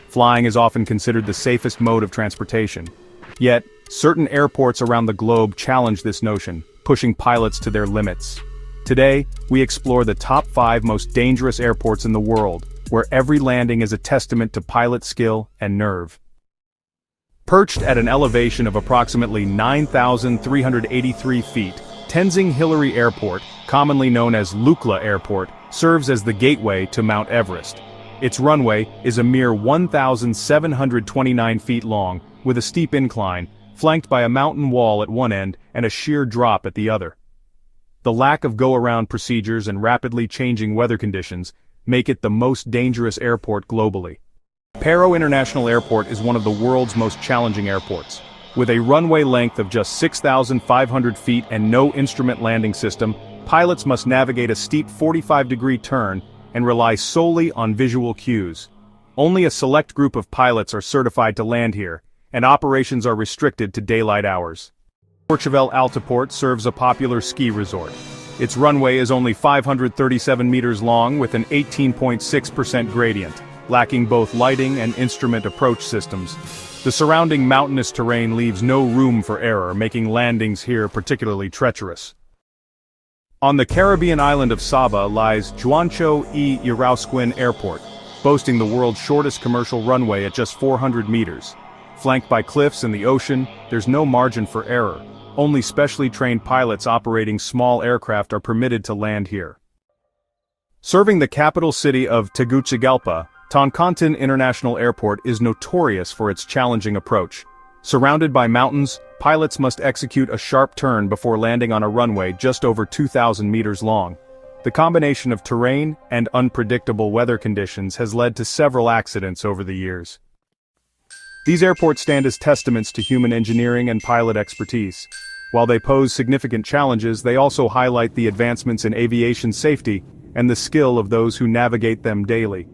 Flying is often considered the safest mode of transportation. Yet, certain airports around the globe challenge this notion, pushing pilots to their limits. Today, we explore the top 5 most dangerous airports in the world, where every landing is a testament to pilot skill and nerve. Perched at an elevation of approximately 9,383 feet, Tenzing Hillary Airport, commonly known as Lukla Airport, serves as the gateway to Mount Everest. Its runway is a mere 1,729 feet long, with a steep incline, flanked by a mountain wall at one end and a sheer drop at the other. The lack of go-around procedures and rapidly changing weather conditions make it the most dangerous airport globally. Paro International Airport is one of the world's most challenging airports. With a runway length of just 6,500 feet and no instrument landing system, pilots must navigate a steep 45-degree turn and rely solely on visual cues. Only a select group of pilots are certified to land here, and operations are restricted to daylight hours. Courchevel Altiport serves a popular ski resort. Its runway is only 537 meters long with an 18.6% gradient, lacking both lighting and instrument approach systems. The surrounding mountainous terrain leaves no room for error, making landings here particularly treacherous. On the Caribbean island of Saba lies Juancho y Irausquin Airport, boasting the world's shortest commercial runway at just 400 meters. Flanked by cliffs and the ocean, there's no margin for error. Only specially trained pilots operating small aircraft are permitted to land here. Serving the capital city of Tegucigalpa, Toncontin International Airport is notorious for its challenging approach. Surrounded by mountains, pilots must execute a sharp turn before landing on a runway just over 2,000 meters long. The combination of terrain and unpredictable weather conditions has led to several accidents over the years. These airports stand as testaments to human engineering and pilot expertise. While they pose significant challenges, they also highlight the advancements in aviation safety and the skill of those who navigate them daily.